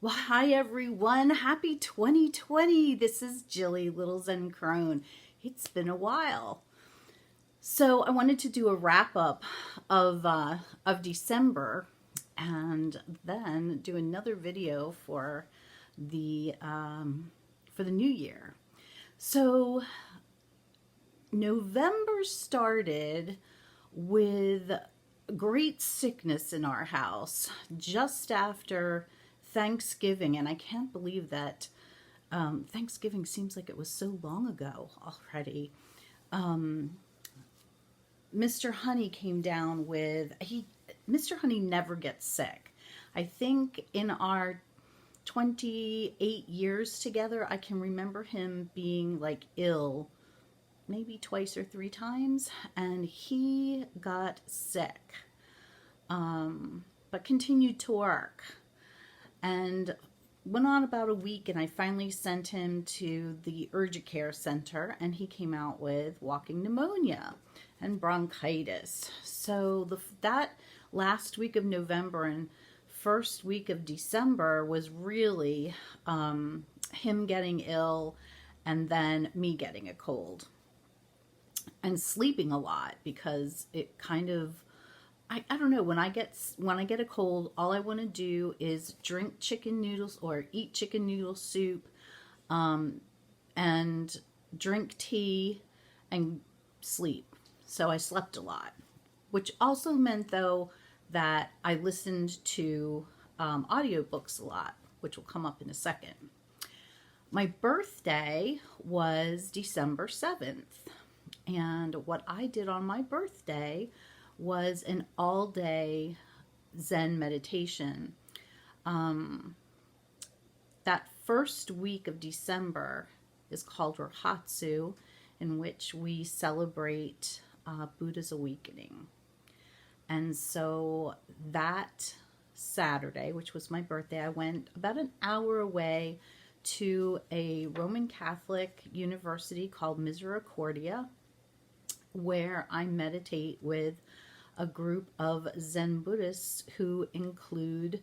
Well, hi everyone. Happy 2020. This is Jilly Little Zen Crone. It's been a while. So I wanted to do a wrap up of December and then do another video for the new year. So November started with great sickness in our house just after Thanksgiving, and I can't believe that Thanksgiving seems like it was so long ago already. Mr. Honey came down Mr. Honey never gets sick. I think in our 28 years together, I can remember him being like ill maybe twice or three times, and he got sick, but continued to work. And went on about a week, and I finally sent him to the urgent care center, and he came out with walking pneumonia and bronchitis. So that last week of November and first week of December was really him getting ill and then me getting a cold and sleeping a lot, because it kind of, I don't know, when I get a cold, all I want to do is drink chicken noodles or eat chicken noodle soup, and drink tea and sleep. So I slept a lot, which also meant though that I listened to audiobooks a lot, which will come up in a second. My birthday was December 7th, and what I did on my birthday was an all-day Zen meditation. That first week of December is called Rohatsu, in which we celebrate Buddha's awakening. And so that Saturday, which was my birthday, I went about an hour away to a Roman Catholic university called Misericordia, where I meditate with a group of Zen Buddhists who includes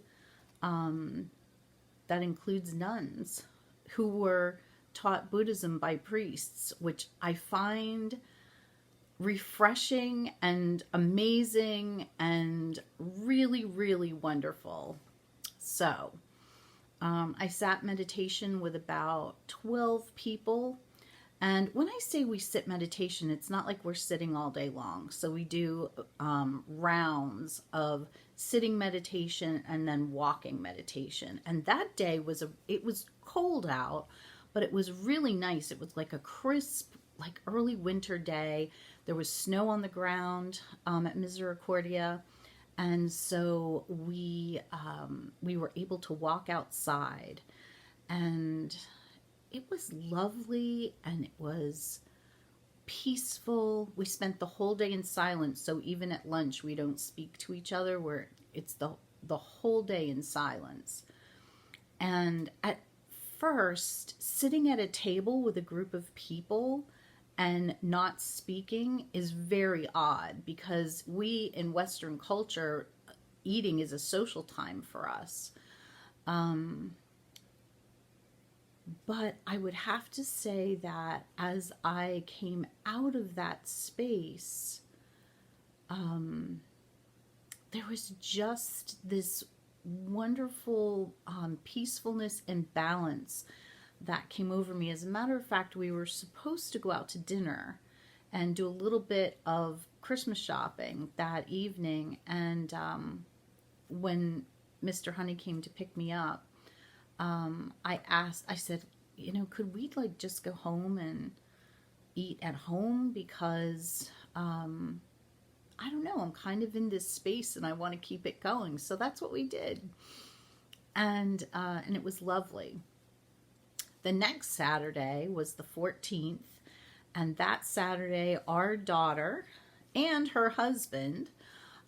nuns who were taught Buddhism by priests, which I find refreshing and amazing and really, really wonderful. So I sat meditation with about 12 people. And when I say we sit meditation, it's not like we're sitting all day long. So we do rounds of sitting meditation and then walking meditation. And that day it was cold out, but it was really nice. It was like a crisp, like early winter day. There was snow on the ground at Misericordia. And so we were able to walk outside, and it was lovely and it was peaceful. We spent the whole day in silence, so even at lunch we don't speak to each other. It's the whole day in silence. And at first, sitting at a table with a group of people and not speaking is very odd, because we in Western culture, eating is a social time for us. But I would have to say that as I came out of that space, there was just this wonderful peacefulness and balance that came over me. As a matter of fact, we were supposed to go out to dinner and do a little bit of Christmas shopping that evening. And when Mr. Honey came to pick me up, I said, could we like just go home and eat at home? Because, I don't know, I'm kind of in this space and I want to keep it going. So that's what we did. And it was lovely. The next Saturday was the 14th. And that Saturday, our daughter and her husband,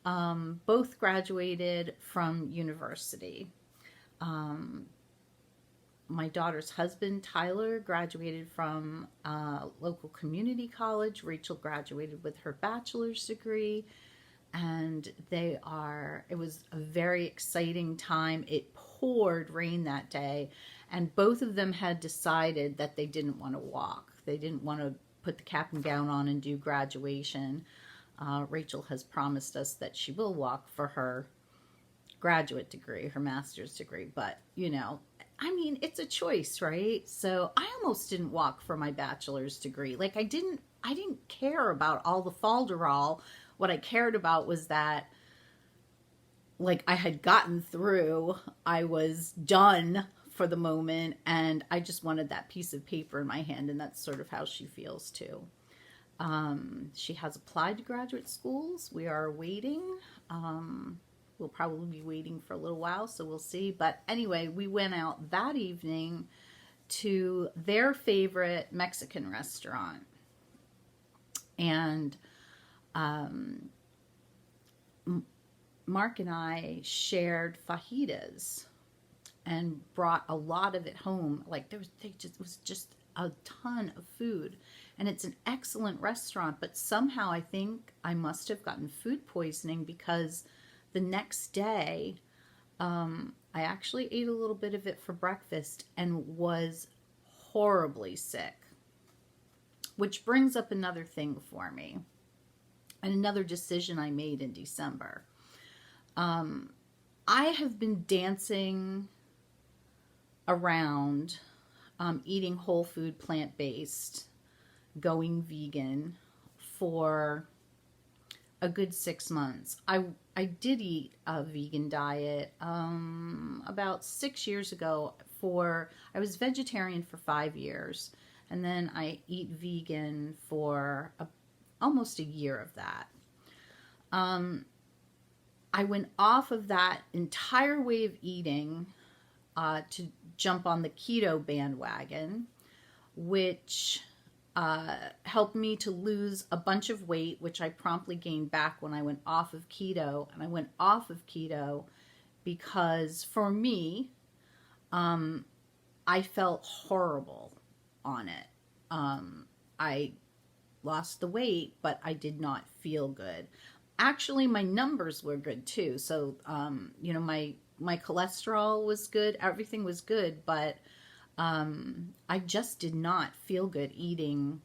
both graduated from university. My daughter's husband, Tyler, graduated from local community college. Rachel graduated with her bachelor's degree. And it was a very exciting time. It poured rain that day, and both of them had decided that they didn't want to walk. They didn't want to put the cap and gown on and do graduation. Rachel has promised us that she will walk for her graduate degree, her master's degree, but you know, I mean, it's a choice, right? So I almost didn't walk for my bachelor's degree. Like I didn't care about all the falderall. What I cared about was that, like, I had gotten through, I was done for the moment, and I just wanted that piece of paper in my hand, and that's sort of how she feels too. She has applied to graduate schools. We are waiting. We'll probably be waiting for a little while, so we'll see. But anyway, we went out that evening to their favorite Mexican restaurant. And Mark and I shared fajitas and brought a lot of it home. Like it was just a ton of food, and it's an excellent restaurant. But somehow I think I must have gotten food poisoning, because the next day I actually ate a little bit of it for breakfast and was horribly sick. Which brings up another thing for me, and another decision I made in December. I have been dancing around eating whole food, plant-based, going vegan for a good 6 months. I did eat a vegan diet about 6 years ago. I was vegetarian for 5 years, and then I eat vegan for almost a year of that. I went off of that entire way of eating to jump on the keto bandwagon, which helped me to lose a bunch of weight, which I promptly gained back when I went off of keto. And I went off of keto because for me, I felt horrible on it. I lost the weight, but I did not feel good. Actually, my numbers were good too. So, you know, my cholesterol was good. Everything was good, but I just did not feel good eating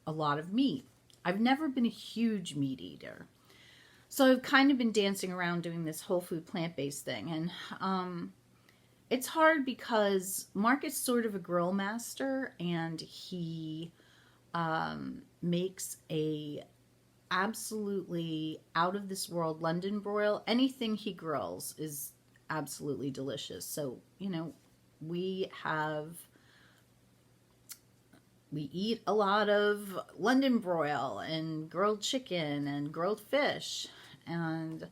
a lot of meat. I've never been a huge meat eater. So I've kind of been dancing around doing this whole food plant-based thing. And it's hard because Mark is sort of a grill master, and he makes a absolutely out of this world London broil. Anything he grills is absolutely delicious. So, you know, we eat a lot of London broil and grilled chicken and grilled fish. And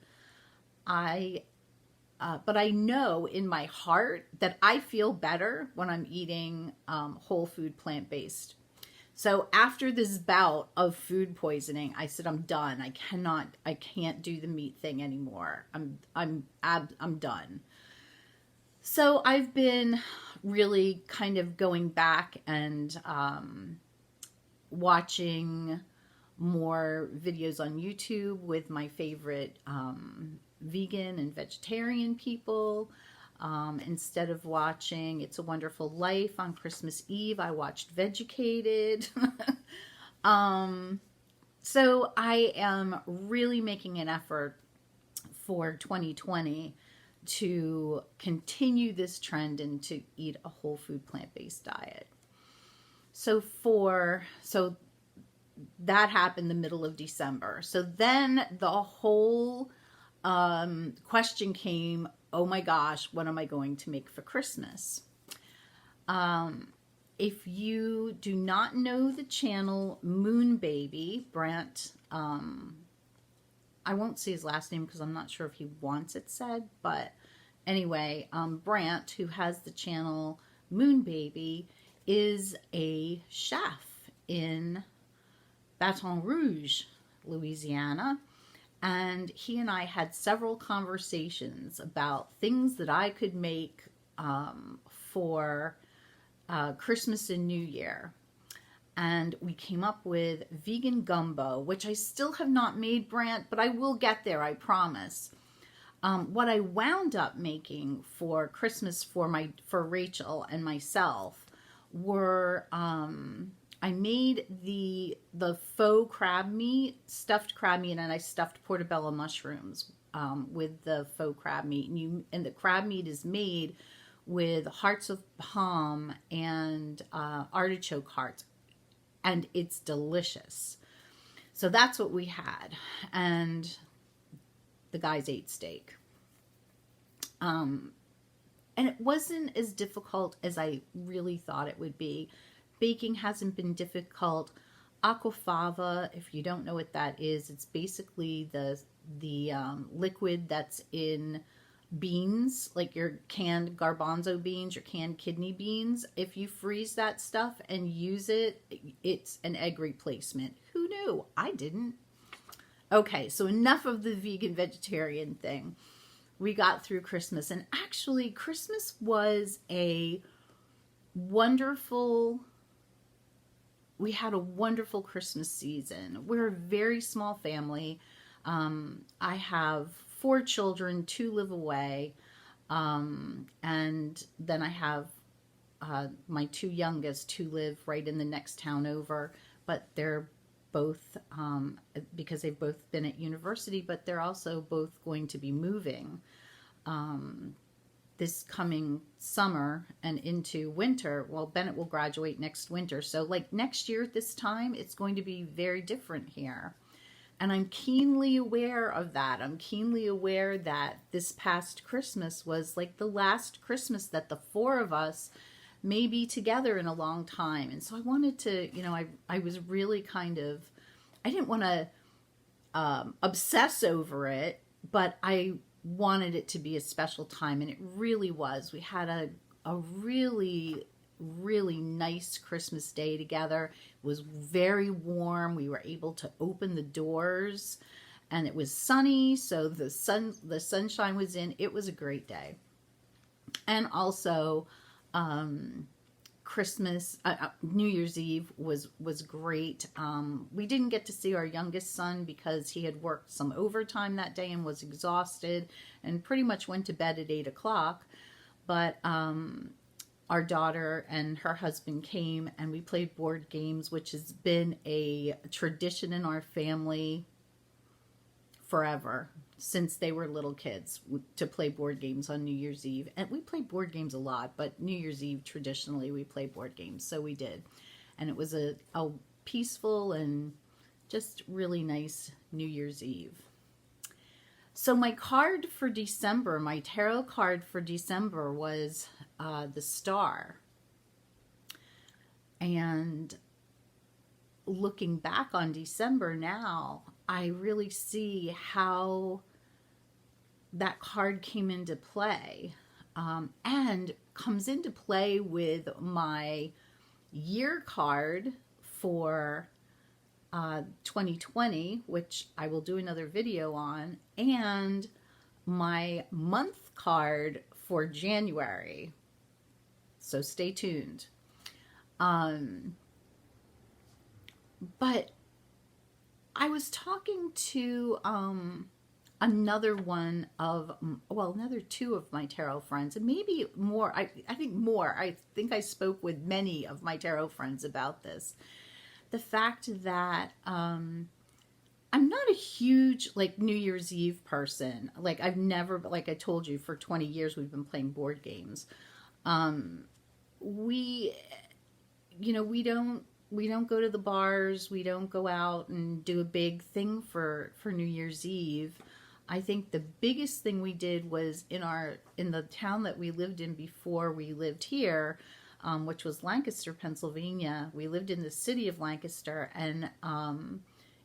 but I know in my heart that I feel better when I'm eating whole food plant-based. So after this bout of food poisoning, I said, I'm done. I can't do the meat thing anymore. I'm done. So I've been really kind of going back and watching more videos on YouTube with my favorite vegan and vegetarian people. Instead of watching It's a Wonderful Life on Christmas Eve, I watched Vegucated. So I am really making an effort for 2020 to continue this trend and to eat a whole food plant-based diet. So that happened the middle of December. So then the whole question came, oh my gosh, what am I going to make for Christmas? If you do not know the channel Moon Baby, Brant, I won't say his last name because I'm not sure if he wants it said, but anyway, Brant, who has the channel Moon Baby, is a chef in Baton Rouge, Louisiana. And he and I had several conversations about things that I could make for Christmas and New Year. And we came up with vegan gumbo, which I still have not made, Brant, but I will get there, I promise. What I wound up making for Christmas for Rachel and myself were I made the faux crab meat, stuffed crab meat, and I stuffed portobello mushrooms with the faux crab meat. And the crab meat is made with hearts of palm and artichoke hearts, and it's delicious. So that's what we had, and the guys ate steak. And it wasn't as difficult as I really thought it would be. Baking hasn't been difficult. Acqua fava, if you don't know what that is, it's basically the liquid that's in beans, like your canned garbanzo beans, your canned kidney beans. If you freeze that stuff and use it, it's an egg replacement. Who knew? I didn't. Okay, so enough of the vegan vegetarian thing. We got through Christmas, and actually Christmas was we had a wonderful Christmas season. We're a very small family. I have 4 children, 2 live away, and then I have my 2 youngest who live right in the next town over, but they're both, because they've both been at university, but they're also both going to be moving this coming summer and into winter. Well, Bennett will graduate next winter. So like next year at this time, it's going to be very different here. And I'm keenly aware of that. I'm keenly aware that this past Christmas was like the last Christmas that the 4 of us may be together in a long time. And so I wanted to, I was really kind of, I didn't want to obsess over it, but I wanted it to be a special time, and it really was. We had a really, really nice Christmas day together. It was very warm. We were able to open the doors, and it was sunny, so the sunshine was in. It was a great day. And also Christmas, New Year's Eve was great. We didn't get to see our youngest son because he had worked some overtime that day and was exhausted and pretty much went to bed at 8 o'clock. But our daughter and her husband came, and we played board games, which has been a tradition in our family forever, since they were little kids, to play board games on New Year's Eve. And we played board games a lot, but New Year's Eve, traditionally, we play board games. So we did. And it was a peaceful and just really nice New Year's Eve. So my card for December, my tarot card for December was the Star. And looking back on December now, I really see how that card came into play, and comes into play with my year card for 2020, which I will do another video on, and my month card for January. So stay tuned. But I was talking to another 2 of my tarot friends, and maybe more. I think more. I think I spoke with many of my tarot friends about this. The fact that I'm not a huge New Year's Eve person. I've never, like I told you, for 20 years we've been playing board games. We don't go to the bars. We don't go out and do a big thing for New Year's Eve. I think the biggest thing we did was in the town that we lived in before we lived here, which was Lancaster, Pennsylvania. We lived in the city of Lancaster, and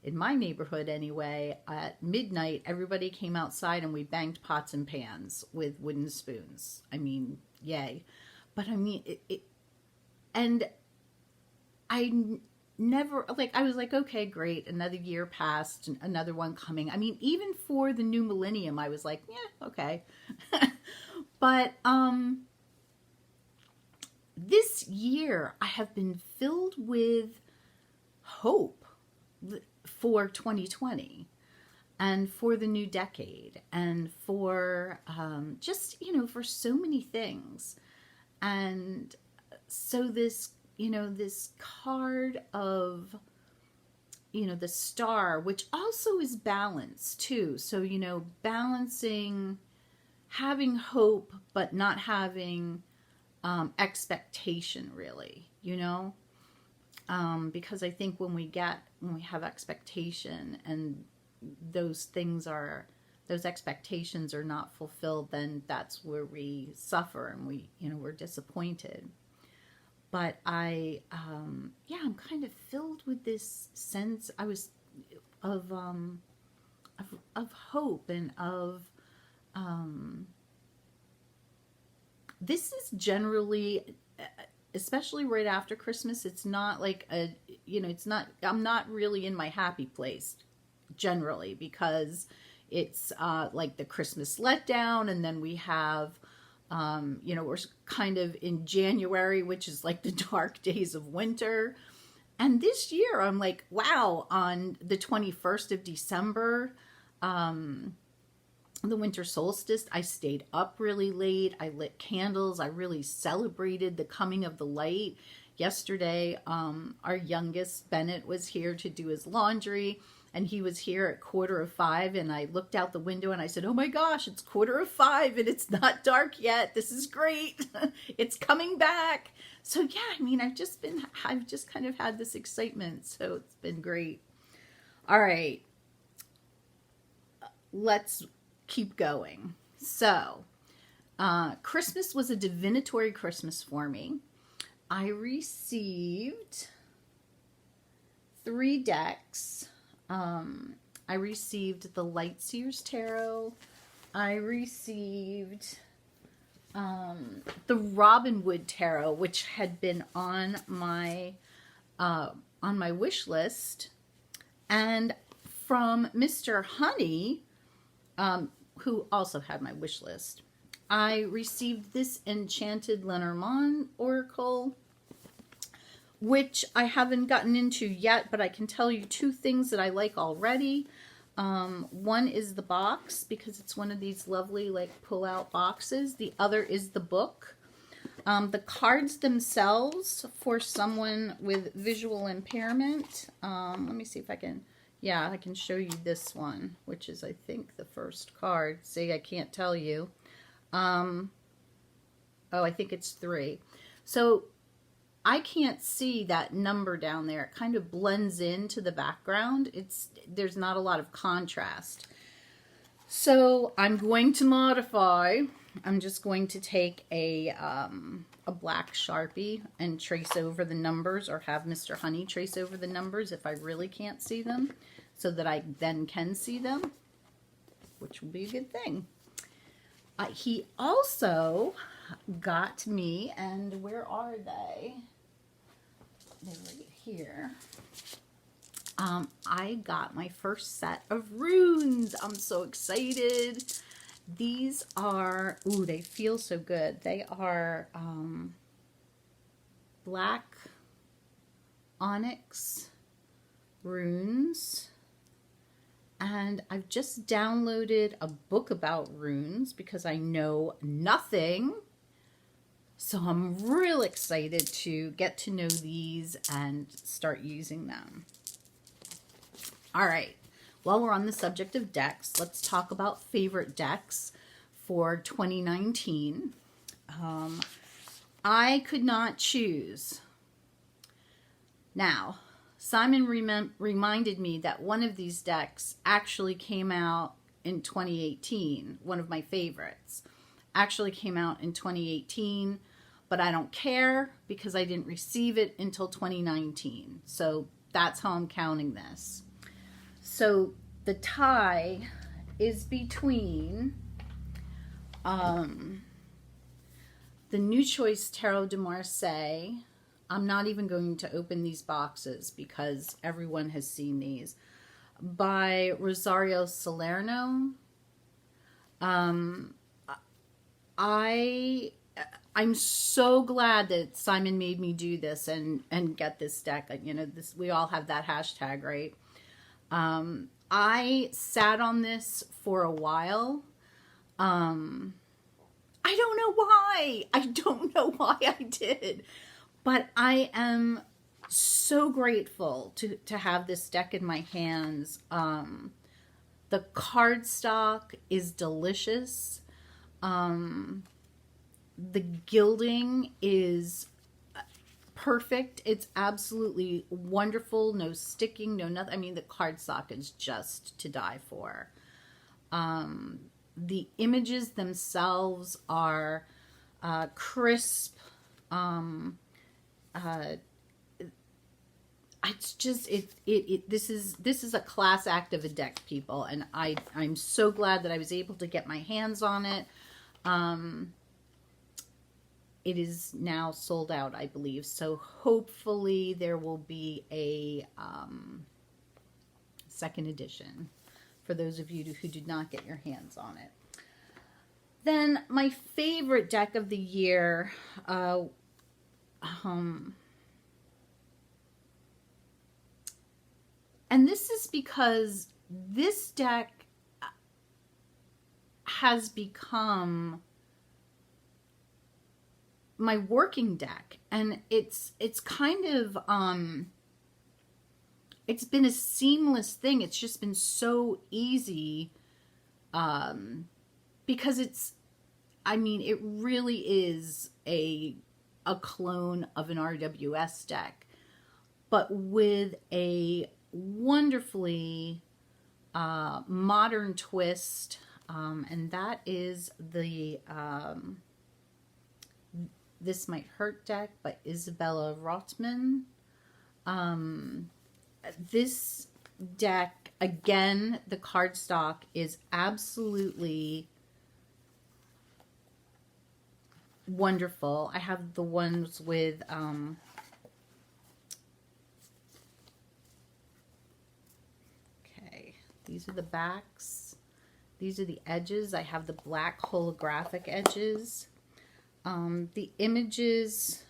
in my neighborhood anyway, at midnight, everybody came outside and we banged pots and pans with wooden spoons. I mean, yay. But I mean, and I never, I was like, okay, great, another year passed, and another one coming. I mean, even for the new millennium, I was like, yeah, okay. But this year, I have been filled with hope for 2020. and for the new decade, and for just, for so many things. And so this, this card of, the star, which also is balance too. So, balancing, having hope, but not having expectation, really, because I think when we have expectation and those expectations are not fulfilled, then that's where we suffer and we're disappointed. But I'm kind of filled with this sense of hope and of this is generally, especially right after Christmas, it's not like I'm not really in my happy place generally, because it's like the Christmas letdown, and then we have we're kind of in January, which is like the dark days of winter. And this year I'm like, wow, on the 21st of December, the winter solstice, I stayed up really late. I lit candles. I really celebrated the coming of the light. Yesterday, our youngest, Bennett, was here to do his laundry, and he was here at 4:45, and I looked out the window and I said, oh my gosh, it's 4:45 and it's not dark yet. This is great. It's coming back. So yeah, I've just kind of had this excitement. So it's been great. All right, let's keep going. So, Christmas was a divinatory Christmas for me. I received 3 decks. I received the Lightseers Tarot. I received the Robin Wood Tarot, which had been on my wish list, and from Mr. Honey, who also had my wish list, I received this Enchanted Lenormand Oracle, which I haven't gotten into yet, but I can tell you 2 things that I like already. One is the box, because it's one of these lovely like pull-out boxes. The other is the book. The cards themselves, for someone with visual impairment, let me see if I can, I can show you this one, which is, I think, the first card. See, I can't tell you. Oh, I think it's 3. So I can't see that number down there. It kind of blends into the background. There's not a lot of contrast. So I'm going to modify. I'm just going to take a black Sharpie and trace over the numbers, or have Mr. Honey trace over the numbers if I really can't see them, so that I then can see them, which will be a good thing. He also got me, and where are they? They're right here. I got my first set of runes. I'm so excited. These are, ooh, they feel so good. They are black onyx runes. And I've just downloaded a book about runes because I know nothing. So I'm real excited to get to know these and start using them. All right, while we're on the subject of decks, let's talk about favorite decks for 2019. I could not choose. Now, Simon reminded me that one of these decks actually came out in 2018. One of my favorites actually came out in 2018, but I don't care because I didn't receive it until 2019. So that's how I'm counting this. So the tie is between the New Choice Tarot de Marseille. I'm not even going to open these boxes because everyone has seen these, by Rosario Salerno. I'm so glad that Simon made me do this and get this deck. You know, this, we all have that hashtag, right? I sat on this for a while. I don't know why. I don't know why I did. But I am so grateful to have this deck in my hands. The cardstock is delicious. The gilding is perfect. It's absolutely wonderful. No sticking, no nothing. I mean, the cardstock is just to die for. The images themselves are crisp. It's just this is a class act of a deck, people, and I'm so glad that I was able to get my hands on it. It is now sold out, I believe, so hopefully there will be a second edition for those of you who did not get your hands on it. Then my favorite deck of the year, and this is because this deck has become my working deck, and it's kind of it's been a seamless thing. It's just been so easy, because I mean, it really is a clone of an RWS deck, but with a wonderfully modern twist, and that is the This Might Hurt deck by Isabella Rothman. This deck, again, the cardstock is absolutely wonderful. I have the ones with okay, these are the backs. These are the edges. I have the black holographic edges. The images,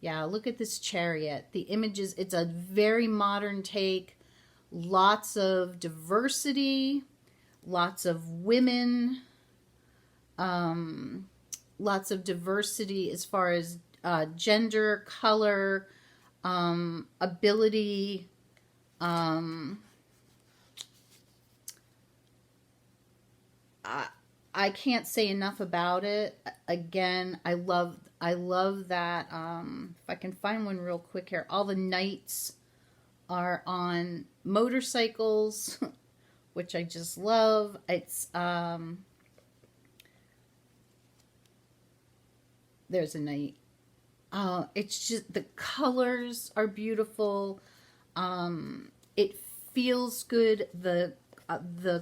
yeah, look at this chariot. The images, it's a very modern take. Lots of diversity, lots of women, lots of diversity as far as gender, color, ability. I can't say enough about it. Again, I love that. If I can find one real quick here, all the knights are on motorcycles, which I just love. It's there's a knight. It's just, the colors are beautiful. It feels good. The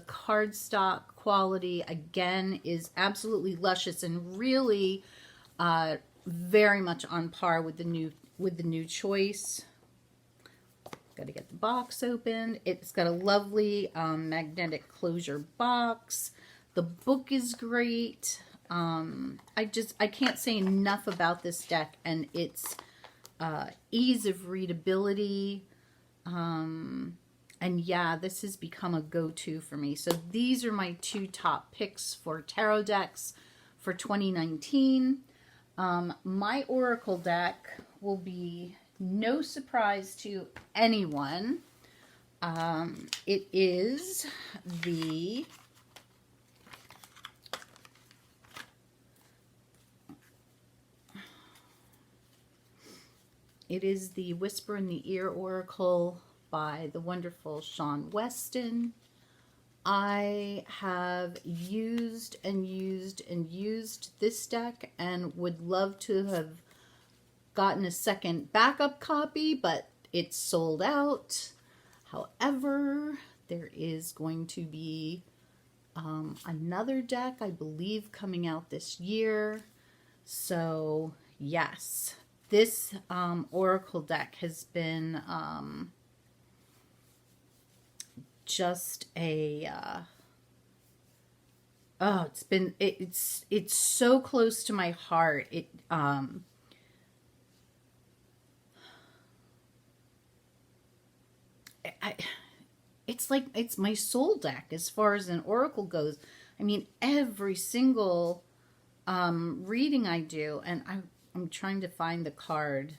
cardstock quality, again, is absolutely luscious and really very much on par with the new choice. Got to get the box open. It's got a lovely magnetic closure box. The book is great. I can't say enough about this deck and its ease of readability. And yeah, this has become a go-to for me. So these are my two top picks for tarot decks for 2019. My Oracle deck will be no surprise to anyone. It is the Whisper in the Ear Oracle by the wonderful Sean Weston. I have used this deck and would love to have gotten a second backup copy, but it's sold out. However, there is going to be another deck, I believe, coming out this year. So yes, this Oracle deck has been just a it's so close to my heart. it's like, it's my soul deck as far as an oracle goes. I mean, every single reading I do, and I'm trying to find the card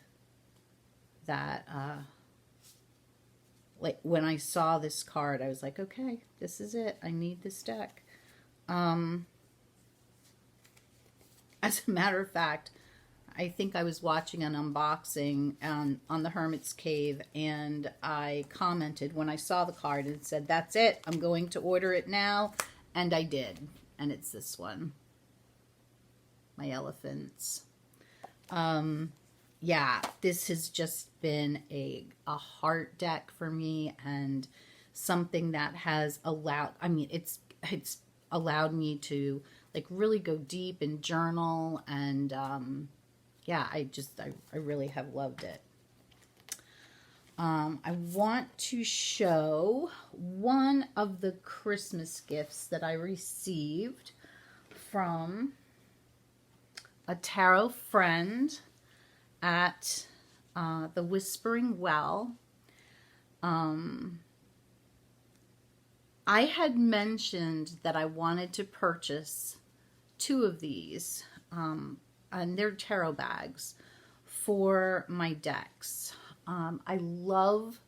that, like, when I saw this card, I was like, okay, this is it. I need this deck. As a matter of fact, I think I was watching an unboxing on the Hermit's Cave, and I commented when I saw the card and said, that's it, I'm going to order it now. And I did. And it's this one. My elephants. Yeah, this has just been a heart deck for me, and something that has allowed, I mean, it's allowed me to like really go deep and journal, and yeah, I really have loved it. I want to show one of the Christmas gifts that I received from a tarot friend at the Whispering Well. I had mentioned that I wanted to purchase 2 of these, and they're tarot bags for my decks. I love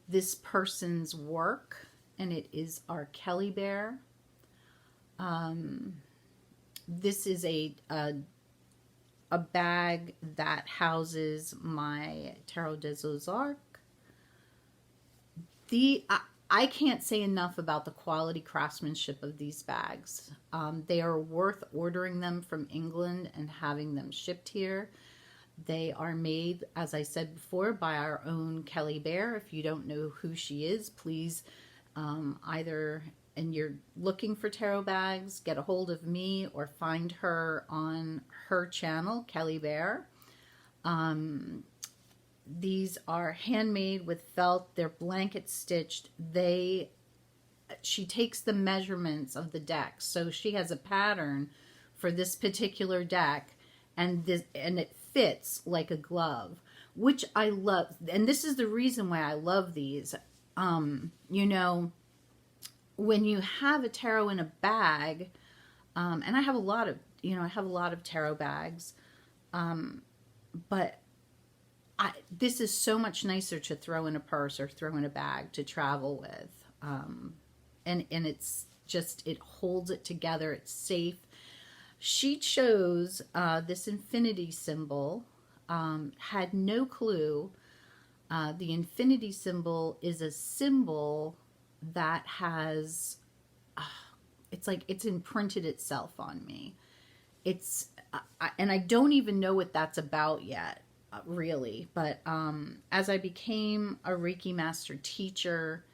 this person's work, and it is our Kelly Bear. This is a bag that houses my Tarot des Ozarks. I can't say enough about the quality craftsmanship of these bags. They are worth ordering them from England and having them shipped here. They are made, as I said before, by our own Kelly Bear. If you don't know who she is, please either, and you're looking for tarot bags, get a hold of me or find her on her channel, Kelly Bear. These are handmade with felt. They're blanket stitched. She takes the measurements of the deck. So she has a pattern for this particular deck, and it fits like a glove, which I love. And this is the reason why I love these. You know, when you have a tarot in a bag, and I have a lot of tarot bags, but this is so much nicer to throw in a purse or throw in a bag to travel with. And it's just, it holds it together. It's safe. She chose this infinity symbol, had no clue. The infinity symbol is a symbol that has, it's like it's imprinted itself on me. It's, and I don't even know what that's about yet. Really, but as I became a Reiki master teacher,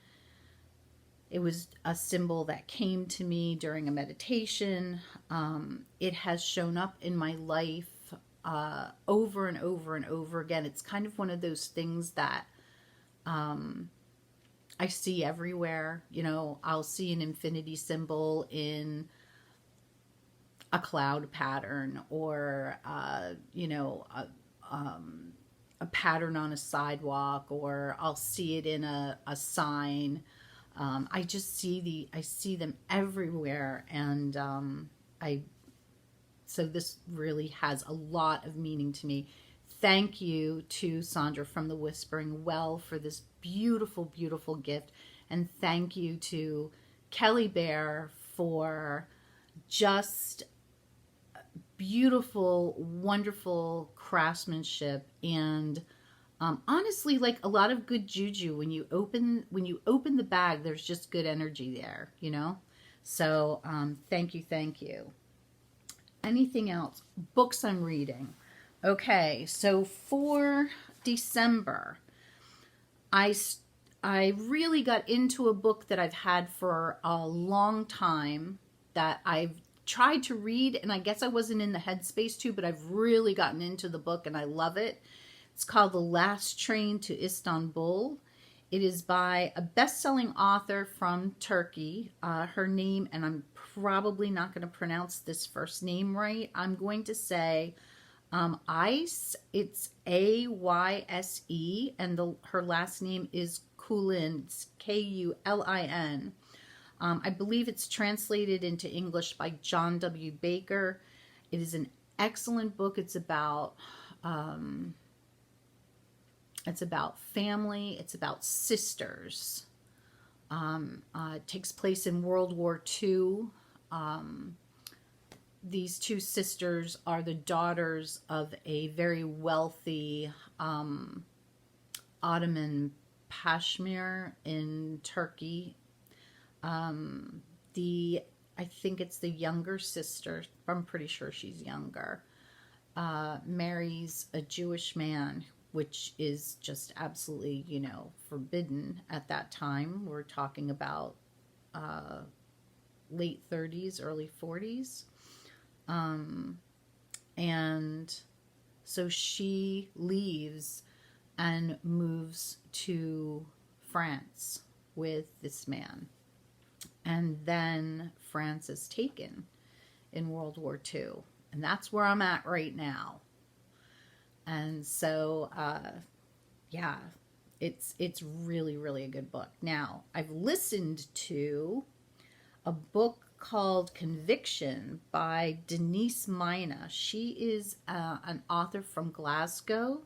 it was a symbol that came to me during a meditation. It has shown up in my life over and over and over again. It's kind of one of those things that I see everywhere. You know, I'll see an infinity symbol in a cloud pattern, or you know, a pattern on a sidewalk, or I'll see it in a sign. I just see them everywhere, and so this really has a lot of meaning to me. Thank you to Sandra from the Whispering Well for this beautiful, beautiful gift, and thank you to Kelly Bear for just beautiful, wonderful craftsmanship, and honestly, like a lot of good juju. When you open the bag, there's just good energy there, you know. So thank you. Anything else? Books I'm reading. Okay, so for December, I really got into a book that I've had for a long time, that I've tried to read, and I guess I wasn't in the headspace to, but I've really gotten into the book and I love it. It's called The Last Train to Istanbul. It is by a best-selling author from Turkey. Her name, and I'm probably not going to pronounce this first name right. I'm going to say Ice. It's Ayse, and her last name is Kulin. It's Kulin. I believe it's translated into English by John W. Baker. It is an excellent book. It's about family. It's about sisters. It takes place in World War II. These two sisters are the daughters of a very wealthy Ottoman Pashmir in Turkey. I think it's the younger sister, I'm pretty sure she's younger, marries a Jewish man, which is just absolutely, forbidden at that time. We're talking about late 30s, early 40s. And so she leaves and moves to France with this man. And then France is taken in World War II. And that's where I'm at right now. And so, yeah, it's really, really a good book. Now, I've listened to a book called Conviction by Denise Mina. She is an author from Glasgow.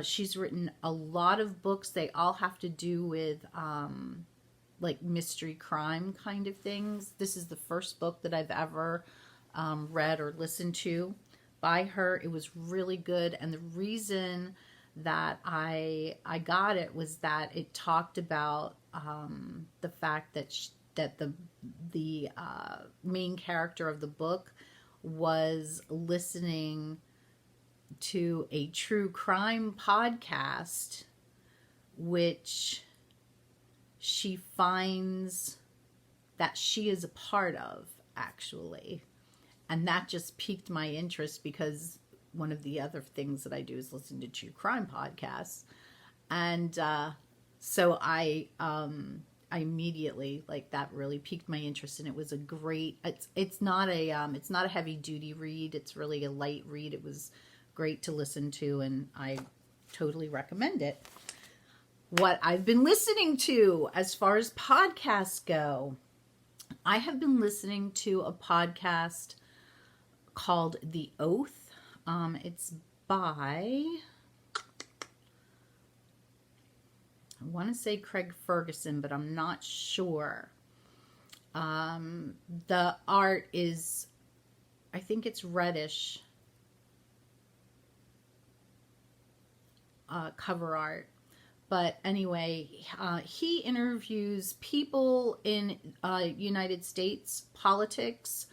She's written a lot of books. They all have to do with like mystery crime kind of things. This is the first book that I've ever read or listened to by her. It was really good, and the reason that I got it was that it talked about the fact that the main character of the book was listening to a true crime podcast, which she finds that she is a part of, actually. And that just piqued my interest, because one of the other things that I do is listen to true crime podcasts. And so I immediately, like, that really piqued my interest, and it was a great, it's not a heavy duty read. It's really a light read. It was great to listen to, and I totally recommend it. What I've been listening to as far as podcasts go, I have been listening to a podcast called The Oath. It's by, I want to say Craig Ferguson, but I'm not sure. The art is, I think it's reddish cover art. But anyway, he interviews people in United States politics,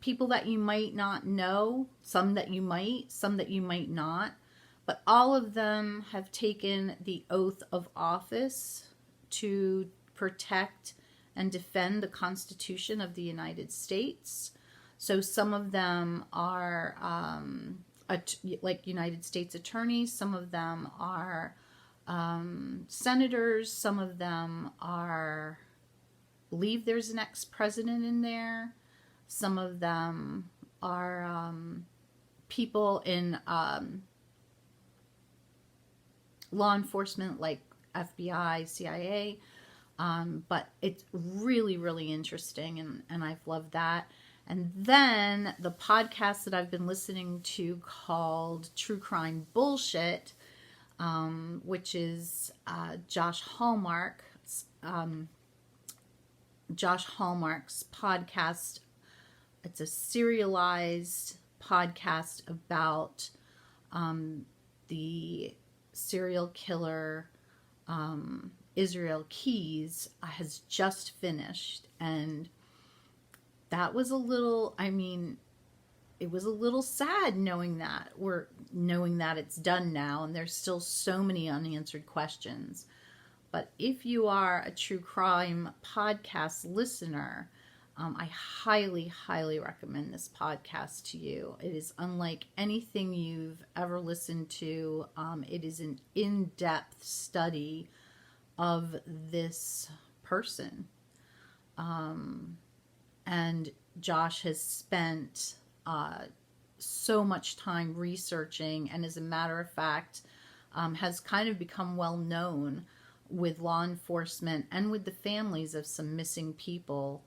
people that you might not know, some that you might not. But all of them have taken the oath of office to protect and defend the Constitution of the United States. So some of them are like United States attorneys, some of them are senators, some of them are, I believe there's an ex-president in there, some of them are people in law enforcement like FBI, CIA, but it's really, really interesting, and I've loved that. And then the podcast that I've been listening to called True Crime Bullshit, which is Josh Hallmark's podcast. It's a serialized podcast about the serial killer Israel Keys has just finished, and that was a little, it was a little sad knowing that it's done now, and there's still so many unanswered questions. But if you are a true crime podcast listener, I highly, highly recommend this podcast to you. It is unlike anything you've ever listened to. It is an in-depth study of this person. And Josh has spent so much time researching, and as a matter of fact, has kind of become well known with law enforcement and with the families of some missing people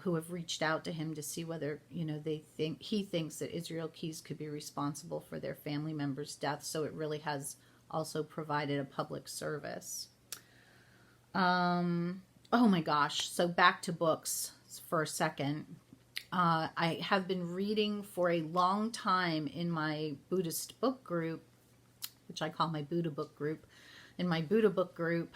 who have reached out to him to see whether, he thinks that Israel Keys could be responsible for their family members' deaths. So it really has also provided a public service. Oh my gosh. So back to books for a second. I have been reading for a long time in my Buddhist book group, which I call my Buddha book group. In my Buddha book group,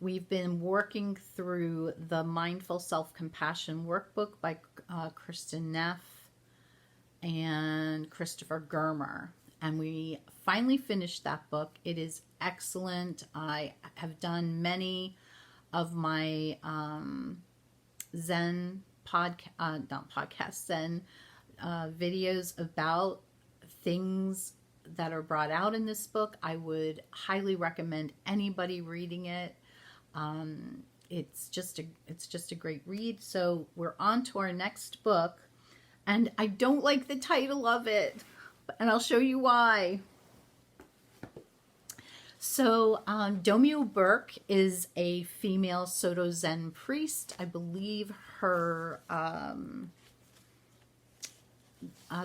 we've been working through the Mindful Self-Compassion workbook by Kristen Neff and Christopher Germer. And we finally finished that book. It is excellent. I have done many of my Zen Zen videos about things that are brought out in this book. I would highly recommend anybody reading it. It's just a great read. So we're on to our next book, and I don't like the title of it, and I'll show you why. So Domyo Burke is a female Soto Zen priest. I believe her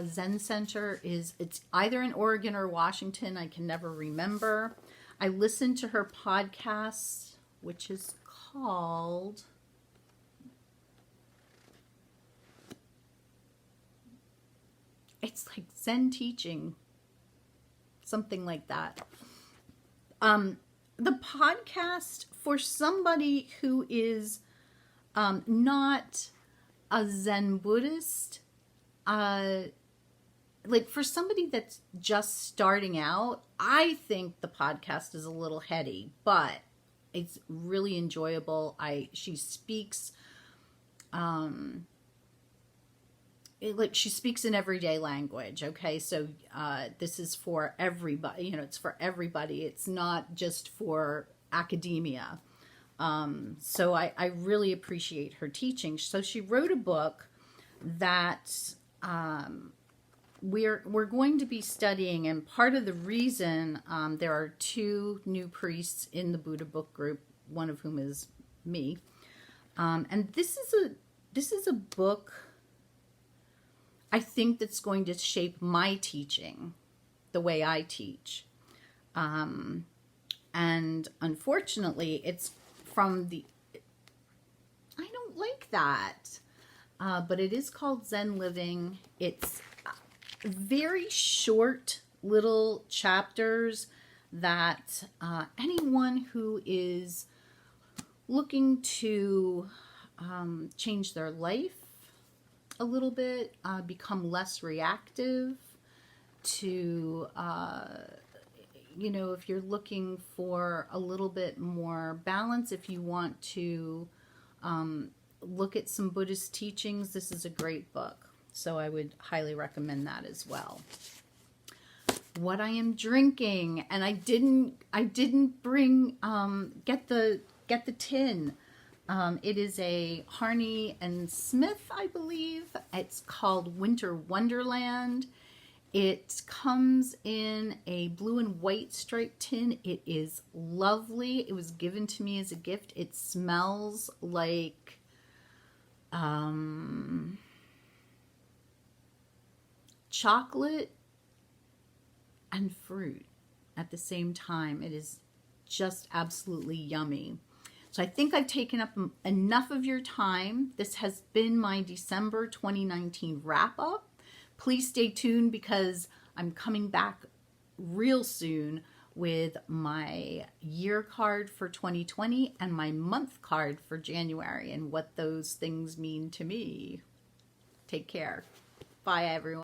Zen center it's either in Oregon or Washington. I can never remember. I listened to her podcast, which is called it's like Zen Teaching, something like that. The podcast, for somebody who is not a Zen Buddhist, like for somebody that's just starting out, I think the podcast is a little heady, but it's really enjoyable. She speaks, she speaks in everyday language. Okay, so this is for everybody. It's for everybody. It's not just for academia. So I really appreciate her teaching. So she wrote a book that we're going to be studying, and part of the reason there are 2 new priests in the Buddha book group, one of whom is me, and this is a book I think that's going to shape my teaching, the way I teach, and unfortunately it's from I don't like that, but it is called Zen Living. It's very short little chapters that anyone who is looking to change their life a little bit, become less reactive to, if you're looking for a little bit more balance, if you want to look at some Buddhist teachings, this is a great book. So I would highly recommend that as well. What I am drinking, and I didn't bring get the tin. It is a Harney and Smith, I believe. It's called Winter Wonderland. It comes in a blue and white striped tin. It is lovely. It was given to me as a gift. It smells like chocolate and fruit at the same time. It is just absolutely yummy. So I think I've taken up enough of your time. This has been my December 2019 wrap up. Please stay tuned because I'm coming back real soon with my year card for 2020 and my month card for January and what those things mean to me. Take care. Bye, everyone.